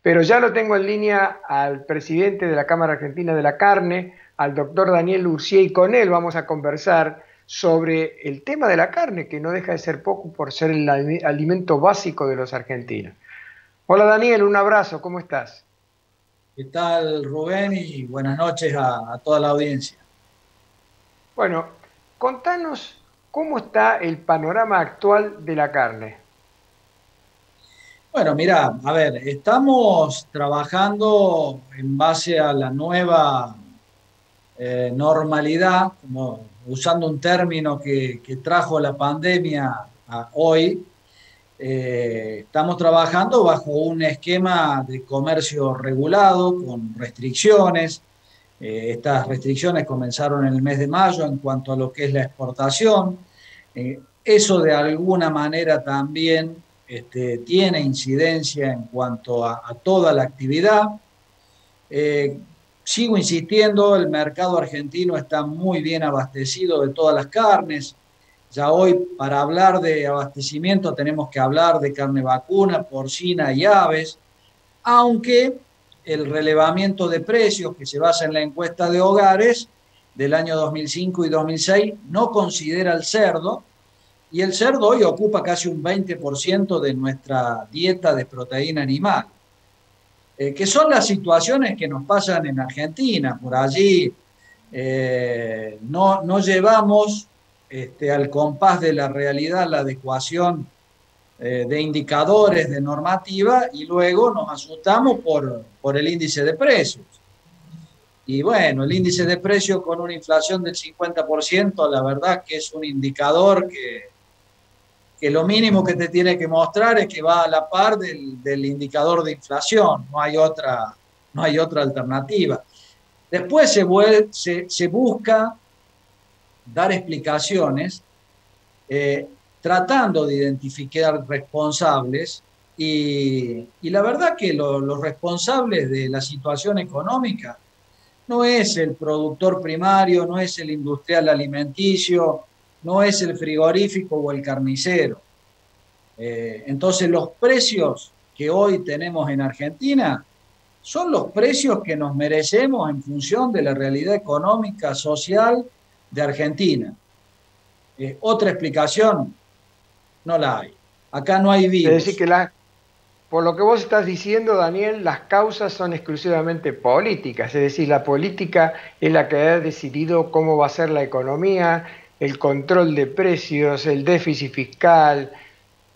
Pero ya lo tengo en línea al presidente de la Cámara Argentina de la Carne, al doctor Daniel Urcié, y con él vamos a conversar sobre el tema de la carne, que no deja de ser poco por ser el alimento básico de los argentinos. Hola Daniel, un abrazo, ¿cómo estás? ¿Qué tal, Rubén? Y buenas noches a toda la audiencia. Bueno, contanos cómo está el panorama actual de la carne. Bueno, mira, a ver, estamos trabajando en base a la nueva normalidad, como usando un término que trajo la pandemia a hoy. Estamos trabajando bajo un esquema de comercio regulado, con restricciones. Estas restricciones comenzaron en el mes de mayo en cuanto a lo que es la exportación. Eso de alguna manera también tiene incidencia en cuanto a toda la actividad. Eh, Sigo insistiendo, el mercado argentino está muy bien abastecido de todas las carnes. Ya hoy, para hablar de abastecimiento, tenemos que hablar de carne vacuna, porcina y aves, aunque el relevamiento de precios que se basa en la encuesta de hogares del año 2005 y 2006 no considera el cerdo, y el cerdo hoy ocupa casi un 20% de nuestra dieta de proteína animal, que son las situaciones que nos pasan en Argentina. Por allí no llevamos al compás de la realidad la adecuación de indicadores de normativa, y luego nos asustamos por el índice de precios. Y bueno, el índice de precios con una inflación del 50%, la verdad que es un indicador que lo mínimo que te tiene que mostrar es que va a la par del indicador de inflación, no hay otra alternativa. Después se busca dar explicaciones, eh, tratando de identificar responsables, y la verdad que los responsables de la situación económica no es el productor primario, no es el industrial alimenticio, no es el frigorífico o el carnicero. Entonces los precios que hoy tenemos en Argentina son los precios que nos merecemos en función de la realidad económica, social de Argentina. Otra explicación no la hay. Acá no hay Es decir, vivos. que por lo que vos estás diciendo, Daniel, las causas son exclusivamente políticas, es decir, la política es la que ha decidido cómo va a ser la economía, el control de precios, el déficit fiscal.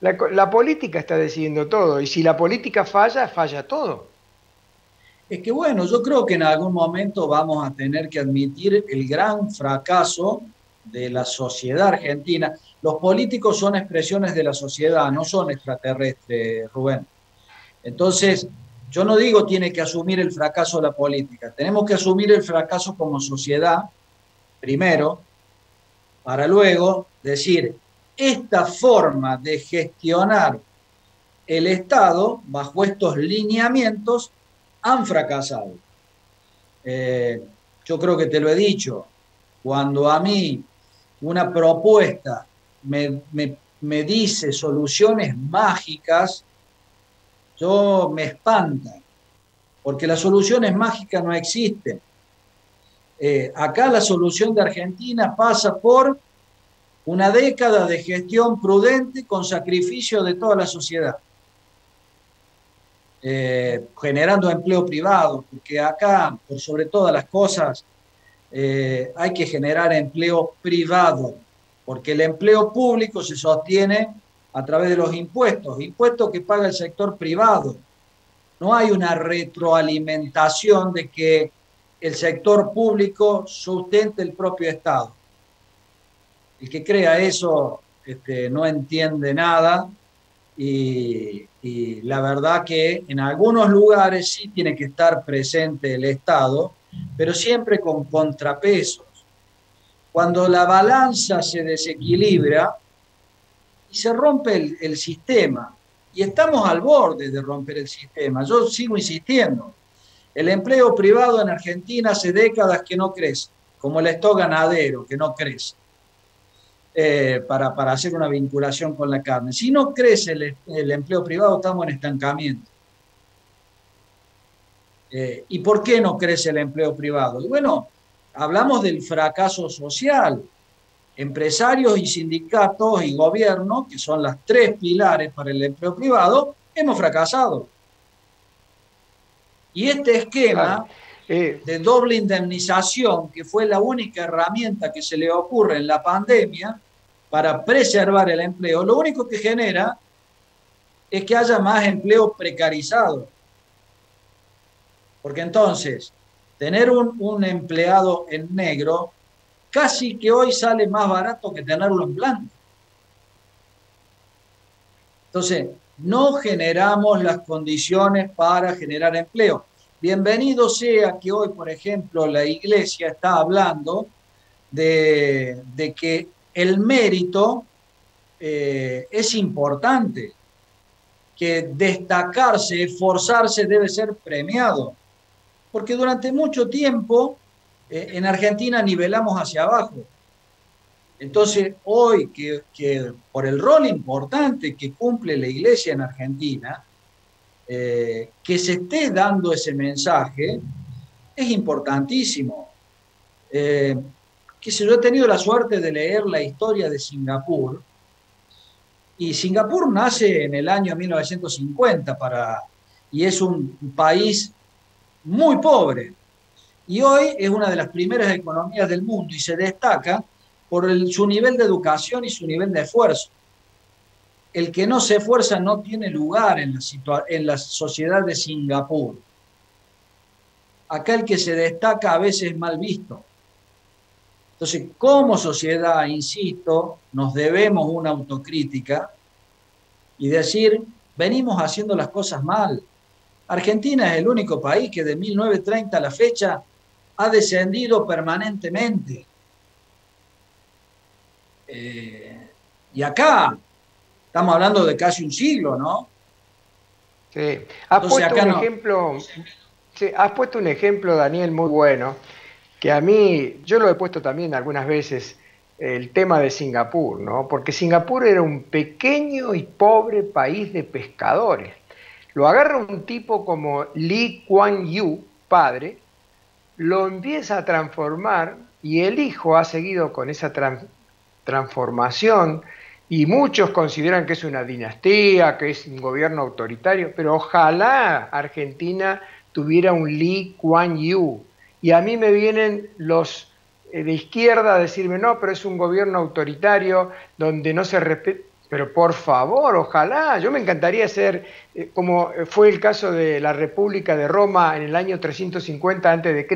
La política está decidiendo todo, y si la política falla, falla todo. Es que bueno, yo creo que en algún momento vamos a tener que admitir el gran fracaso de la sociedad argentina. Los políticos son expresiones de la sociedad, no son extraterrestres, Rubén. Entonces, yo no digo tiene que asumir el fracaso la política, tenemos que asumir el fracaso como sociedad primero, para luego decir, esta forma de gestionar el Estado bajo estos lineamientos han fracasado. Eh, yo creo que te lo he dicho, cuando a mí una propuesta me dice soluciones mágicas, yo me espanta, porque las soluciones mágicas no existen. Acá la solución de Argentina pasa por una década de gestión prudente con sacrificio de toda la sociedad, generando empleo privado, porque acá, por sobre todas las cosas, hay que generar empleo privado, porque el empleo público se sostiene a través de los impuestos, impuestos que paga el sector privado. No hay una retroalimentación de que el sector público sustente el propio Estado. El que crea eso no entiende nada, y la verdad que en algunos lugares sí tiene que estar presente el Estado, pero siempre con contrapesos. Cuando la balanza se desequilibra y se rompe el sistema, y estamos al borde de romper el sistema, yo sigo insistiendo, el empleo privado en Argentina hace décadas que no crece, como el stock ganadero que no crece. Para hacer una vinculación con la carne. Si no crece el empleo privado, estamos en estancamiento. ¿Y por qué no crece el empleo privado? Y bueno, hablamos del fracaso social. Empresarios y sindicatos y gobierno, que son las tres pilares para el empleo privado, hemos fracasado. Y este Claro. esquema de doble indemnización, que fue la única herramienta que se le ocurre en la pandemia para preservar el empleo, lo único que genera es que haya más empleo precarizado. Porque entonces, tener un empleado en negro casi que hoy sale más barato que tenerlo en blanco. Entonces, no generamos las condiciones para generar empleo. Bienvenido sea que hoy, por ejemplo, la Iglesia está hablando de que el mérito es importante, que destacarse, esforzarse debe ser premiado, porque durante mucho tiempo en Argentina nivelamos hacia abajo. Entonces, hoy que por el rol importante que cumple la Iglesia en Argentina, que se esté dando ese mensaje es importantísimo. Que yo he tenido la suerte de leer la historia de Singapur, y Singapur nace en el año 1950 y es un país muy pobre. Y hoy es una de las primeras economías del mundo y se destaca por su nivel de educación y su nivel de esfuerzo. El que no se esfuerza no tiene lugar en la sociedad de Singapur. Acá el que se destaca a veces es mal visto. Entonces, como sociedad, insisto, nos debemos una autocrítica y decir, venimos haciendo las cosas mal. Argentina es el único país que de 1930 a la fecha ha descendido permanentemente. Y acá estamos hablando de casi un siglo, ¿no? Sí. Has Entonces puesto acá un no. ejemplo, sí, has puesto un ejemplo, Daniel, muy bueno, que a mí, yo lo he puesto también algunas veces, el tema de Singapur, ¿no? Porque Singapur era un pequeño y pobre país de pescadores. Lo agarra un tipo como Lee Kuan Yew, padre, lo empieza a transformar y el hijo ha seguido con esa transformación y muchos consideran que es una dinastía, que es un gobierno autoritario, pero ojalá Argentina tuviera un Lee Kuan Yew. Y a mí me vienen los de izquierda a decirme, no, pero es un gobierno autoritario donde no se respeta. Pero por favor, ojalá, yo me encantaría ser, como fue el caso de la República de Roma en el año 350 a.C.,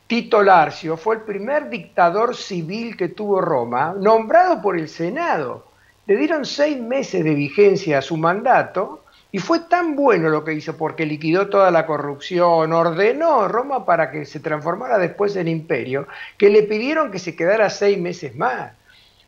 Tito Larcio fue el primer dictador civil que tuvo Roma, nombrado por el Senado. Le dieron 6 meses de vigencia a su mandato y fue tan bueno lo que hizo porque liquidó toda la corrupción, ordenó Roma para que se transformara después en imperio, que le pidieron que se quedara 6 meses más.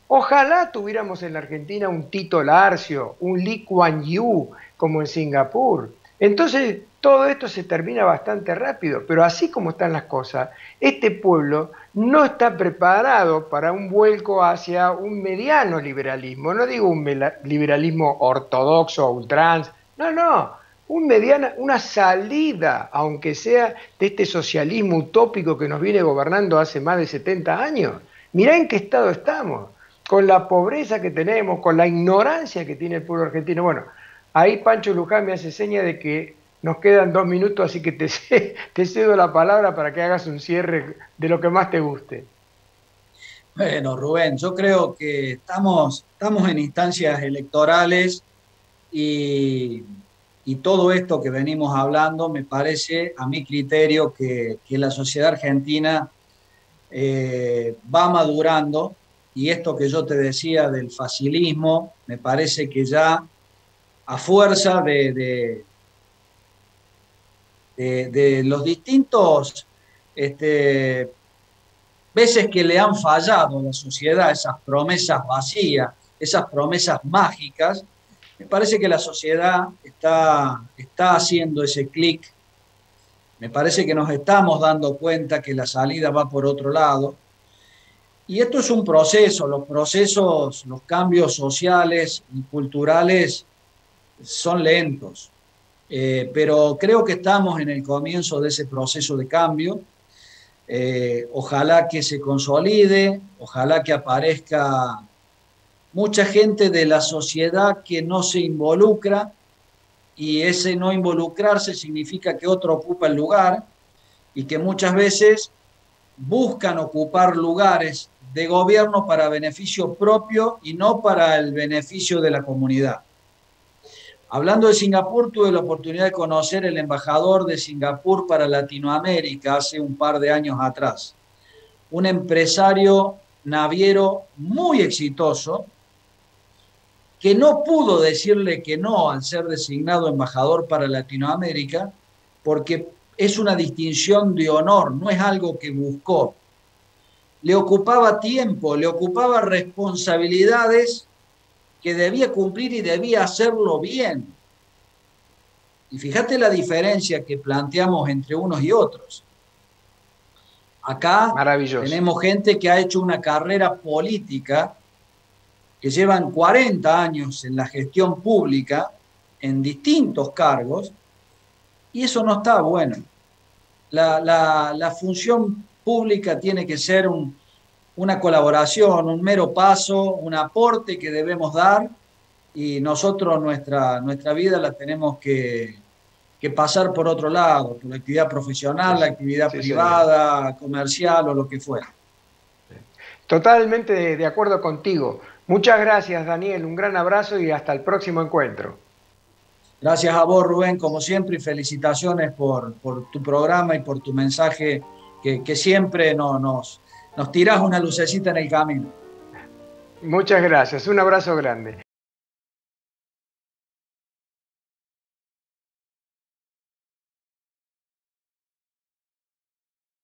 Ojalá tuviéramos en la Argentina un Tito Larcio, un Lee Kuan Yew, como en Singapur. Entonces, todo esto se termina bastante rápido, pero así como están las cosas, este pueblo no está preparado para un vuelco hacia un mediano liberalismo. No digo un liberalismo ortodoxo o ultrans, no, no, una salida, aunque sea de este socialismo utópico que nos viene gobernando hace más de 70 años. Mirá en qué estado estamos, con la pobreza que tenemos, con la ignorancia que tiene el pueblo argentino. Bueno, ahí Pancho Luján me hace seña de que nos quedan 2 minutos, así que te cedo la palabra para que hagas un cierre de lo que más te guste. Bueno, Rubén, yo creo que estamos en instancias electorales y, y todo esto que venimos hablando me parece, a mi criterio, que la sociedad argentina va madurando, y esto que yo te decía del facilismo, me parece que ya a fuerza de los distintos veces que le han fallado a la sociedad esas promesas vacías, esas promesas mágicas, me parece que la sociedad está haciendo ese clic. Me parece que nos estamos dando cuenta que la salida va por otro lado. Y esto es un proceso. Los procesos, los cambios sociales y culturales son lentos. Pero creo que estamos en el comienzo de ese proceso de cambio. Ojalá que se consolide, ojalá que aparezca mucha gente de la sociedad que no se involucra, y ese no involucrarse significa que otro ocupa el lugar, y que muchas veces buscan ocupar lugares de gobierno para beneficio propio y no para el beneficio de la comunidad. Hablando de Singapur, tuve la oportunidad de conocer el embajador de Singapur para Latinoamérica hace un par de años atrás. Un empresario naviero muy exitoso, que no pudo decirle que no al ser designado embajador para Latinoamérica, porque es una distinción de honor, no es algo que buscó. Le ocupaba tiempo, le ocupaba responsabilidades que debía cumplir y debía hacerlo bien. Y fíjate la diferencia que planteamos entre unos y otros. Acá tenemos gente que ha hecho una carrera política, que llevan 40 años en la gestión pública, en distintos cargos, y eso no está bueno. La función pública tiene que ser una colaboración, un mero paso, un aporte que debemos dar, y nosotros nuestra vida la tenemos que pasar por otro lado, por la actividad profesional, sí, la actividad privada, señor, comercial o lo que fuera. Totalmente de acuerdo contigo. Muchas gracias, Daniel. Un gran abrazo y hasta el próximo encuentro. Gracias a vos, Rubén, como siempre, y felicitaciones por tu programa y por tu mensaje que siempre nos tirás una lucecita en el camino. Muchas gracias. Un abrazo grande.